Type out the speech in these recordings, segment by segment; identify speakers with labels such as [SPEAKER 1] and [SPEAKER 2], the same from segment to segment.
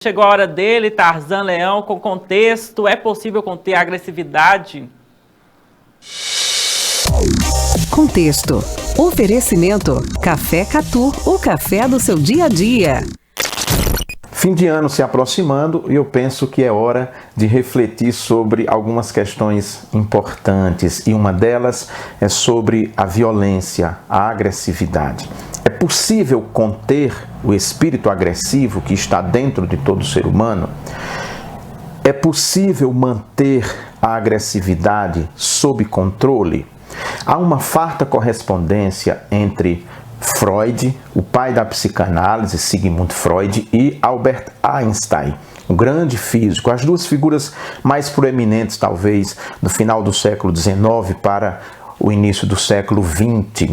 [SPEAKER 1] Chegou a hora dele, Tarzan Leão, com contexto. É possível conter a agressividade?
[SPEAKER 2] Contexto. Oferecimento. Café Catu, o café do seu dia a dia.
[SPEAKER 3] Fim de ano se aproximando e eu penso que é hora de refletir sobre algumas questões importantes. E uma delas é sobre a violência, a agressividade. É possível conter o espírito agressivo que está dentro de todo ser humano? É possível manter a agressividade sob controle? Há uma farta correspondência entre Freud, o pai da psicanálise, Sigmund Freud, e Albert Einstein, um grande físico, as duas figuras mais proeminentes, talvez, do final do século XIX para o início do século XX,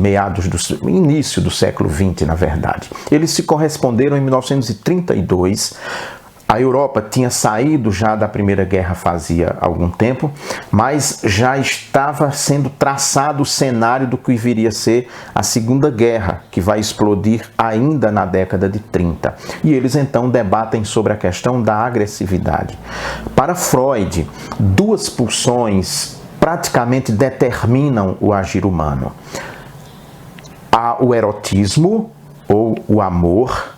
[SPEAKER 3] início do século XX, na verdade. Eles se corresponderam em 1932. A Europa tinha saído já da Primeira Guerra fazia algum tempo, mas já estava sendo traçado o cenário do que viria a ser a Segunda Guerra, que vai explodir ainda na década de 30. E eles então debatem sobre a questão da agressividade. Para Freud, duas pulsões praticamente determinam o agir humano. Há o erotismo, ou o amor,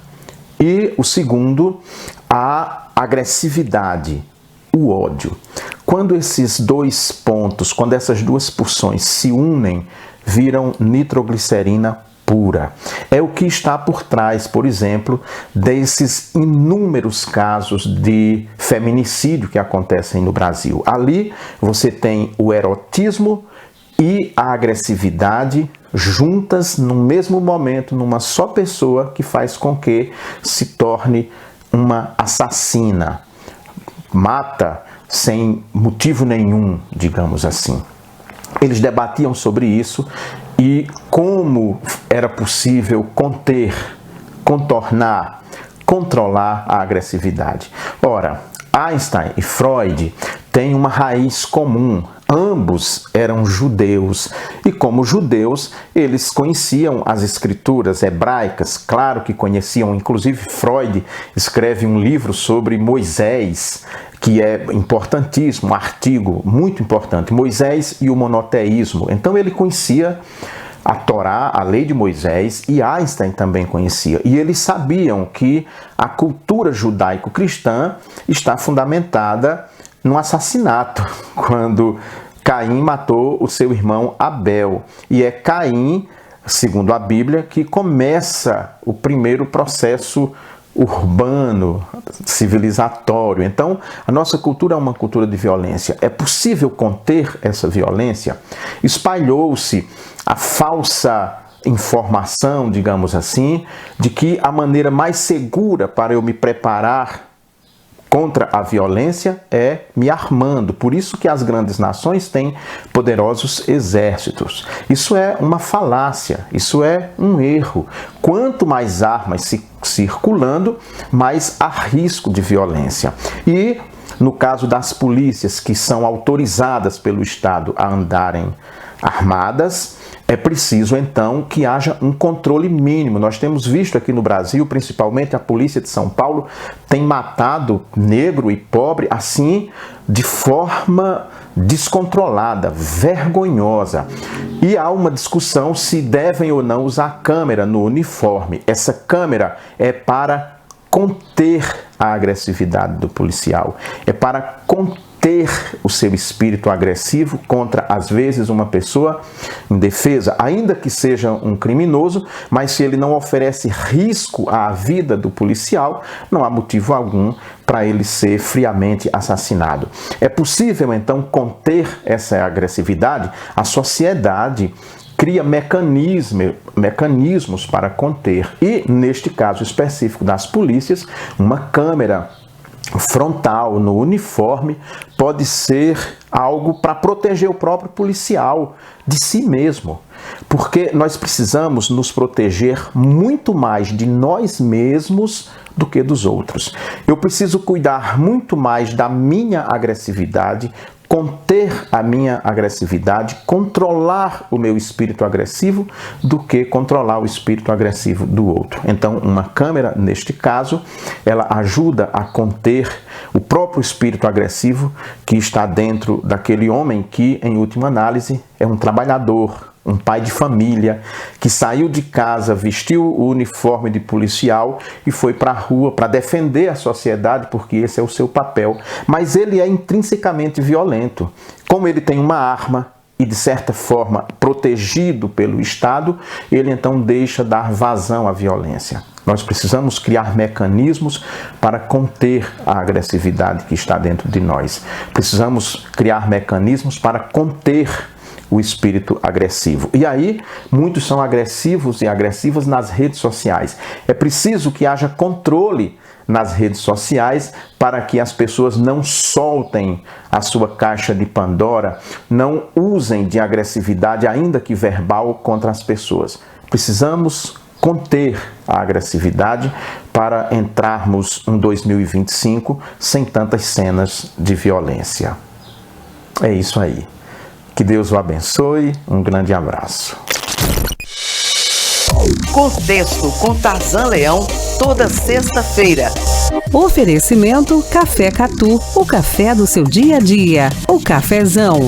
[SPEAKER 3] e o segundo, a agressividade, o ódio. Quando esses dois pontos, quando essas duas pulsões se unem, viram nitroglicerina pura. É o que está por trás, por exemplo, desses inúmeros casos de feminicídio que acontecem no Brasil. Ali você tem o erotismo e a agressividade juntas no mesmo momento, numa só pessoa, que faz com que se torne uma assassina. Mata sem motivo nenhum, digamos assim. Eles debatiam sobre isso e como era possível conter, contornar, controlar a agressividade. Ora, Einstein e Freud têm uma raiz comum. Ambos eram judeus e, como judeus, eles conheciam as escrituras hebraicas, claro que conheciam, inclusive Freud escreve um livro sobre Moisés, que é importantíssimo, um artigo muito importante, Moisés e o monoteísmo. Então ele conhecia a Torá, a lei de Moisés, e Einstein também conhecia. E eles sabiam que a cultura judaico-cristã está fundamentada no assassinato, quando Caim matou o seu irmão Abel. E é Caim, segundo a Bíblia, que começa o primeiro processo urbano, civilizatório. Então, a nossa cultura é uma cultura de violência. É possível conter essa violência? Espalhou-se a falsa informação, digamos assim, de que a maneira mais segura para eu me preparar contra a violência é me armando. Por isso que as grandes nações têm poderosos exércitos. Isso é uma falácia, isso é um erro. Quanto mais armas circulando, mais há risco de violência. E no caso das polícias que são autorizadas pelo Estado a andarem armadas, é preciso, então, que haja um controle mínimo. Nós temos visto aqui no Brasil, principalmente a polícia de São Paulo, tem matado negro e pobre, assim, de forma descontrolada, vergonhosa. E há uma discussão se devem ou não usar câmera no uniforme. Essa câmera é para conter a agressividade do policial, é para conter o seu espírito agressivo contra, às vezes, uma pessoa indefesa, ainda que seja um criminoso, mas se ele não oferece risco à vida do policial, não há motivo algum para ele ser friamente assassinado. É possível, então, conter essa agressividade? A sociedade cria mecanismos para conter. E, neste caso específico das polícias, uma câmera frontal no uniforme pode ser algo para proteger o próprio policial de si mesmo. Porque nós precisamos nos proteger muito mais de nós mesmos do que dos outros. Eu preciso cuidar muito mais da minha agressividade conter a minha agressividade, controlar o meu espírito agressivo, do que controlar o espírito agressivo do outro. Então, uma câmera, neste caso, ela ajuda a conter o próprio espírito agressivo que está dentro daquele homem que, em última análise, é um trabalhador, um pai de família, que saiu de casa, vestiu o uniforme de policial e foi para a rua para defender a sociedade, porque esse é o seu papel. Mas ele é intrinsecamente violento. Como ele tem uma arma e, de certa forma, protegido pelo Estado, ele então deixa dar vazão à violência. Nós precisamos criar mecanismos para conter a agressividade que está dentro de nós. Precisamos criar mecanismos para conter o espírito agressivo. E aí, muitos são agressivos e agressivas nas redes sociais. É preciso que haja controle nas redes sociais para que as pessoas não soltem a sua caixa de Pandora, não usem de agressividade, ainda que verbal, contra as pessoas. Precisamos conter a agressividade para entrarmos em 2025 sem tantas cenas de violência. É isso aí. Que Deus o abençoe. Um grande abraço.
[SPEAKER 2] Contexto com Tarzan Leão, toda sexta-feira. Oferecimento Café Catu, o café do seu dia a dia. O cafezão.